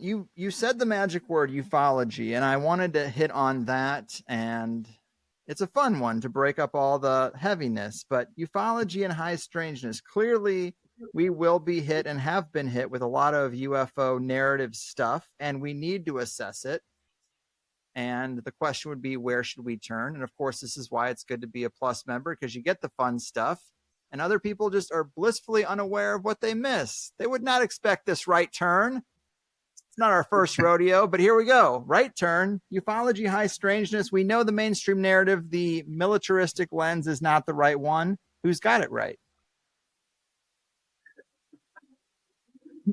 You said the magic word ufology, and I wanted to hit on that, and it's a fun one to break up all the heaviness. But ufology and high strangeness, clearly we will be hit and have been hit with a lot of UFO narrative stuff, and we need to assess it. And the question would be, where should we turn? And of course, this is why it's good to be a plus member, because you get the fun stuff, and other people just are blissfully unaware of what they miss. They would not expect this right turn. It's not our first rodeo, but here we go. Right turn, ufology, high strangeness. We know the mainstream narrative, the militaristic lens is not the right one. Who's got it right?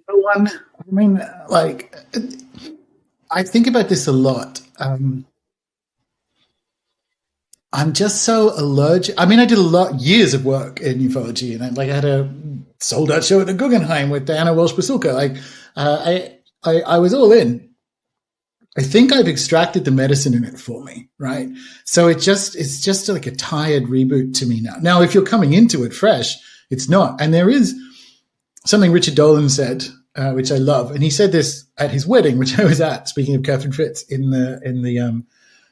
No one. I mean, like, I think about this a lot. I'm just so allergic. I mean, I did years of work in ufology, and I had a sold out show at the Guggenheim with Diana Walsh Basulka. I was all in. I think I've extracted the medicine in it for me, right? So it's just like a tired reboot to me now. Now, if you're coming into it fresh, it's not. And there is something Richard Dolan said, which I love, and he said this at his wedding, which I was at. Speaking of Catherine Fritz, in the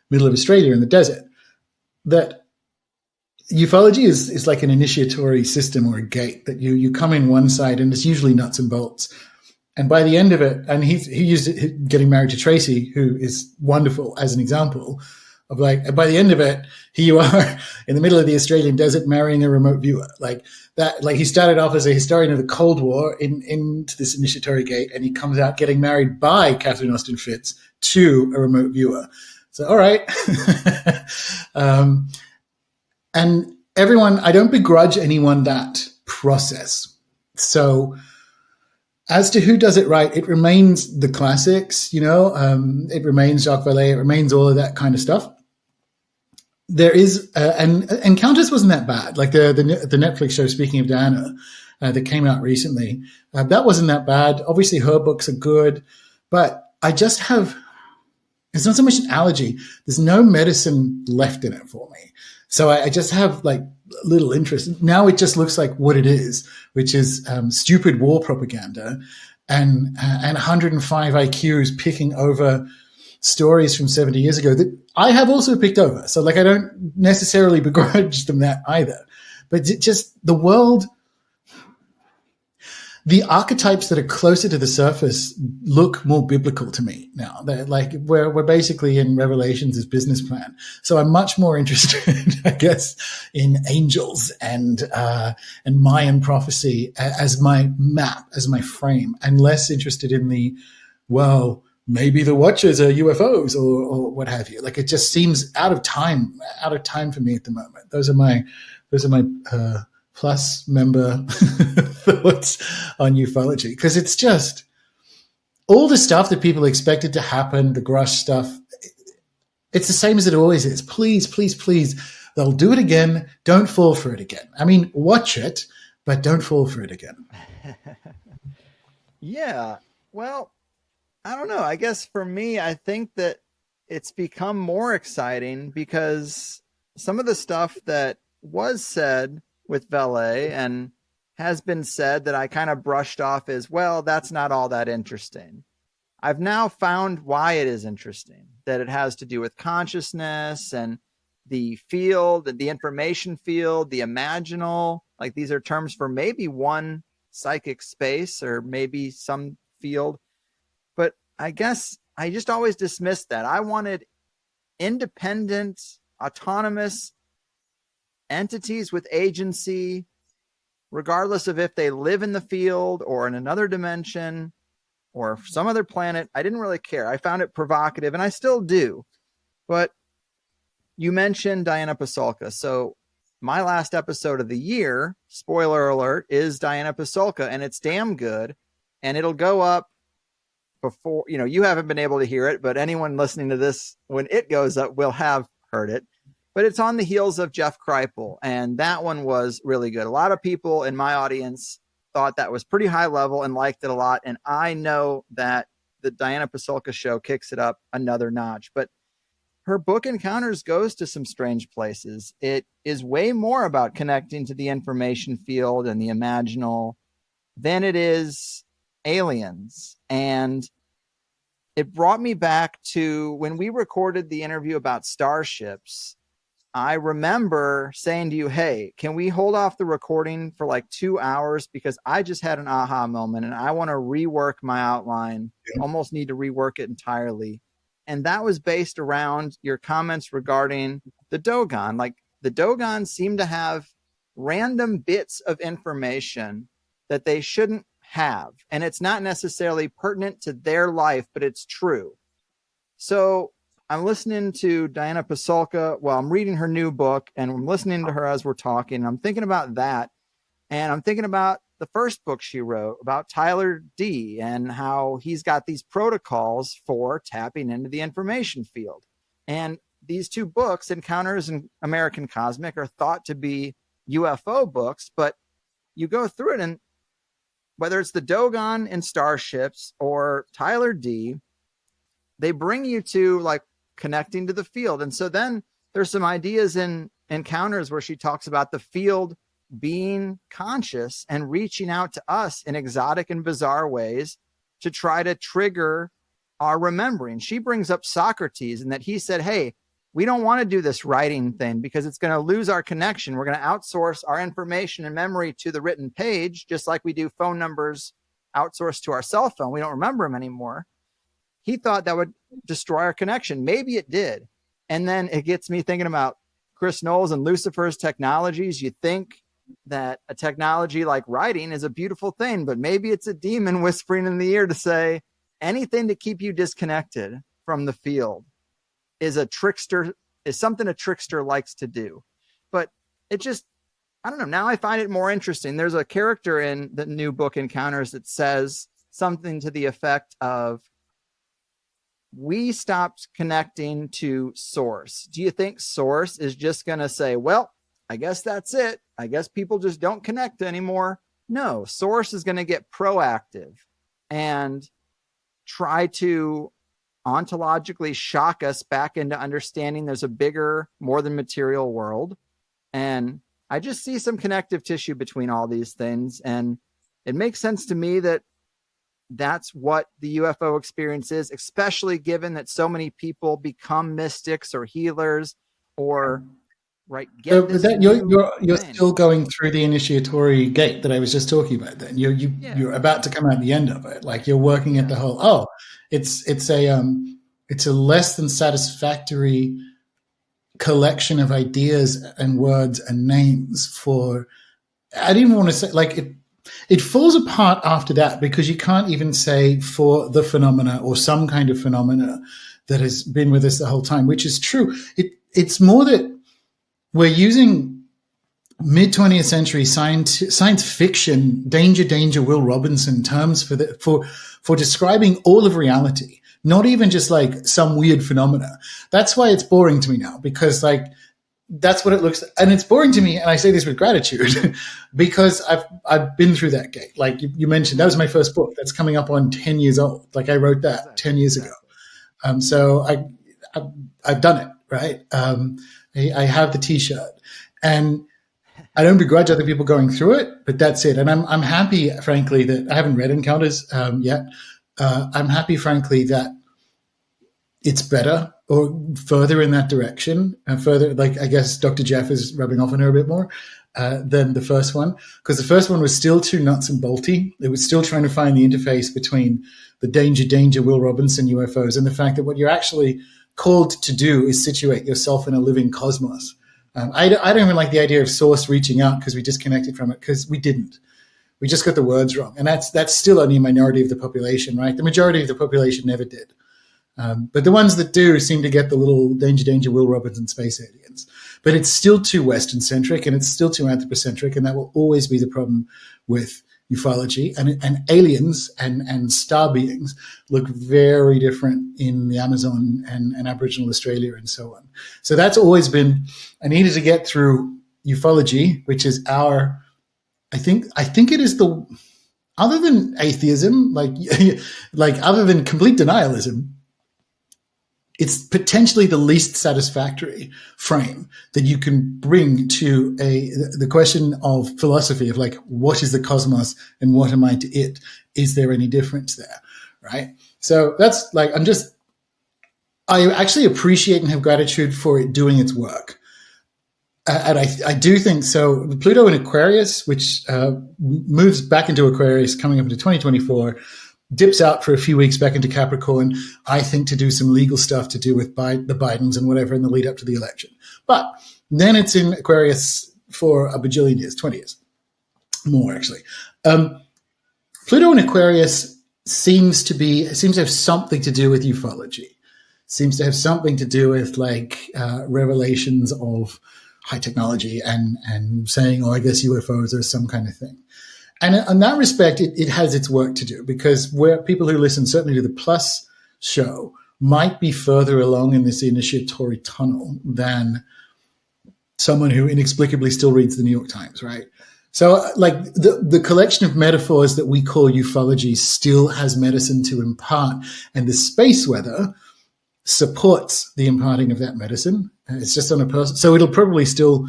middle of Australia in the desert, that ufology is like an initiatory system or a gate that you come in one side, and it's usually nuts and bolts. And by the end of it, and he used it getting married to Tracy, who is wonderful as an example of, like, by the end of it, here you are in the middle of the Australian desert marrying a remote viewer. Like that, like he started off as a historian of the Cold War into this initiatory gate, and he comes out getting married by Catherine Austin Fitz to a remote viewer. So, all right. And everyone, I don't begrudge anyone that process. So, as to who does it right, it remains the classics, it remains Jacques Vallée, it remains all of that kind of stuff. There is, and Encounters wasn't that bad. Like the Netflix show, speaking of Diana, that came out recently, that wasn't that bad. Obviously, her books are good, but I just have, it's not so much an allergy. There's no medicine left in it for me. So I just have like little interest. Now it just looks like what it is, which is stupid war propaganda and 105 IQs picking over stories from 70 years ago that I have also picked over. So like I don't necessarily begrudge them that either. But just the world, the archetypes that are closer to the surface look more biblical to me now. They're like we're basically in Revelations' business plan. So I'm much more interested, I guess, in angels and Mayan prophecy as my map, as my frame, and less interested in maybe the Watchers are UFOs or what have you. Like it just seems out of time for me at the moment. Those are my plus member thoughts on ufology, because it's just all the stuff that people expected to happen, the Grush stuff, it's the same as it always is. Please, please, please, they'll do it again. Don't fall for it again. I mean, watch it, but don't fall for it again. Yeah. Well, I don't know. I guess for me, I think that it's become more exciting because some of the stuff that was said with Vallée and has been said that I kind of brushed off as, well, that's not all that interesting. I've now found why it is interesting, that it has to do with consciousness and the field, the information field, the imaginal. Like these are terms for maybe one psychic space or maybe some field. But I guess I just always dismissed that. I wanted independent, autonomous entities with agency, regardless of if they live in the field or in another dimension or some other planet. I didn't really care. I found it provocative, and I still do. But you mentioned Diana Pasulka. So my last episode of the year, spoiler alert, is Diana Pasulka, and it's damn good. And it'll go up before, you haven't been able to hear it, but anyone listening to this, when it goes up, will have heard it. But it's on the heels of Jeff Kripal, and that one was really good. A lot of people in my audience thought that was pretty high level and liked it a lot. And I know that the Diana Pasulka show kicks it up another notch. But her book Encounters goes to some strange places. It is way more about connecting to the information field and the imaginal than it is aliens. And it brought me back to when we recorded the interview about starships. I remember saying to you, hey, can we hold off the recording for like 2 hours? Because I just had an aha moment and I want to rework my outline, almost need to rework it entirely. And that was based around your comments regarding the Dogon. Like the Dogon seem to have random bits of information that they shouldn't have. And it's not necessarily pertinent to their life, but it's true. So I'm listening to Diana Pasulka. Well, I'm reading her new book and I'm listening to her as we're talking. I'm thinking about that. And I'm thinking about the first book she wrote about Tyler D and how he's got these protocols for tapping into the information field. And these two books, Encounters in American Cosmic, are thought to be UFO books, but you go through it and whether it's the Dogon in Starships or Tyler D, they bring you to like connecting to the field. And so then there's some ideas in Encounters where she talks about the field being conscious and reaching out to us in exotic and bizarre ways to try to trigger our remembering. She brings up Socrates and that he said, hey, we don't want to do this writing thing because it's going to lose our connection. We're going to outsource our information and memory to the written page, just like we do phone numbers outsourced to our cell phone. We don't remember them anymore. He thought that would destroy our connection. Maybe it did. And then it gets me thinking about Chris Knowles and Lucifer's technologies. You think that a technology like writing is a beautiful thing, but maybe it's a demon whispering in the ear to say anything to keep you disconnected from the field is a trickster, is something a trickster likes to do. But it just, I don't know. Now I find it more interesting. There's a character in the new book Encounters that says something to the effect of, we stopped connecting to source. Do you think source is just going to say, well, I guess that's it. I guess people just don't connect anymore. No, source is going to get proactive and try to ontologically shock us back into understanding there's a bigger, more than material world. And I just see some connective tissue between all these things. And it makes sense to me that that's what the UFO experience is, especially given that so many people become mystics or healers or right. So, but that you're still going through the initiatory gate that I was just talking about. Then you're about to come out the end of it. Like you're working at the whole. Oh, it's a less than satisfactory collection of ideas and words and names for. I didn't even want to say like it. It falls apart after that because you can't even say for the phenomena or some kind of phenomena that has been with us the whole time, which is true. It's more that we're using mid-20th century science fiction, danger, Will Robinson terms for describing all of reality, not even just like some weird phenomena. That's why it's boring to me now because like that's what it looks like. And it's boring to me. And I say this with gratitude because I've been through that gate. Like you mentioned, that was my first book that's coming up on 10 years old. Like I wrote that 10 years ago. So I've done it. Right. I have the t-shirt and I don't begrudge other people going through it, but that's it. And I'm happy, frankly, that I haven't read Encounters yet. I'm happy, frankly, that it's better or further in that direction and further, like I guess Dr. Jeff is rubbing off on her a bit more than the first one, because the first one was still too nuts and bolty. It was still trying to find the interface between the danger, Will Robinson UFOs and the fact that what you're actually called to do is situate yourself in a living cosmos. I don't even like the idea of source reaching out because we disconnected from it because we didn't. We just got the words wrong. And that's still only a minority of the population, right? The majority of the population never did. But the ones that do seem to get the little danger, Will Robinson space aliens. But it's still too Western-centric and it's still too anthropocentric, and that will always be the problem with ufology. And aliens and star beings look very different in the Amazon and Aboriginal Australia and so on. So that's always been, I needed to get through ufology, which is our, I think it is the, other than atheism, like other than complete denialism, it's potentially the least satisfactory frame that you can bring to the question of philosophy of like, what is the cosmos and what am I to it? Is there any difference there? Right. So that's like, I actually appreciate and have gratitude for it doing its work. And I do think so. Pluto in Aquarius, which moves back into Aquarius coming up into 2024, dips out for a few weeks back into Capricorn, I think to do some legal stuff to do with the Bidens and whatever in the lead up to the election. But then it's in Aquarius for a bajillion years, 20 years, more actually. Pluto in Aquarius seems to have something to do with ufology. Seems to have something to do with like revelations of high technology and saying, oh, I guess UFOs are some kind of thing. And in that respect, it has its work to do, because where people who listen certainly to the Plus show might be further along in this initiatory tunnel than someone who inexplicably still reads the New York Times, right? So like the collection of metaphors that we call ufology still has medicine to impart, and the space weather supports the imparting of that medicine. It's just on a person. So it'll probably still,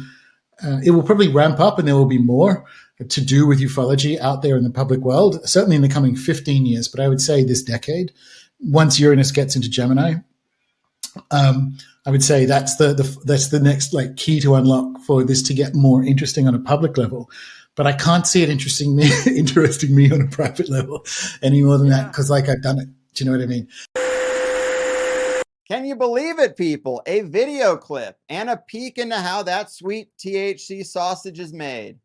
it will probably ramp up, and there will be more to do with ufology out there in the public world, certainly in the coming 15 years, but I would say this decade, once Uranus gets into Gemini, I would say that's the next like key to unlock for this to get more interesting on a public level. But I can't see it interesting me on a private level any more than that, because like I've done it. Do you know what I mean? Can you believe it, people? A video clip and a peek into how that sweet THC sausage is made.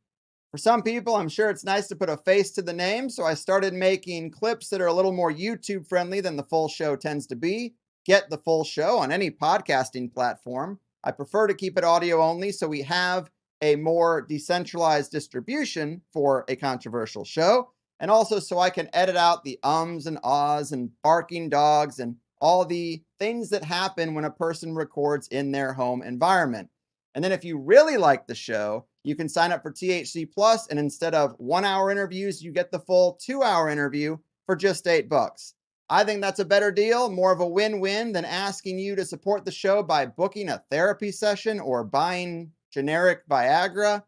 For some people, I'm sure it's nice to put a face to the name, so I started making clips that are a little more YouTube friendly than the full show tends to be. Get the full show on any podcasting platform. I prefer to keep it audio only, so we have a more decentralized distribution for a controversial show, and also so I can edit out the ums and ahs and barking dogs and all the things that happen when a person records in their home environment. And then if you really like the show, you can sign up for THC Plus, and instead of 1 hour interviews, you get the full 2 hour interview for just $8. I think that's a better deal, more of a win-win than asking you to support the show by booking a therapy session or buying generic Viagra.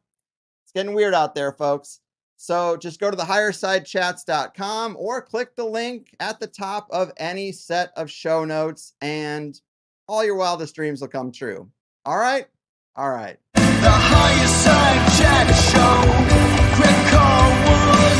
It's getting weird out there, folks. So just go to the highersidechats.com or click the link at the top of any set of show notes, and all your wildest dreams will come true. All right? All right. The Higherside Chat Show. Greg Carwood.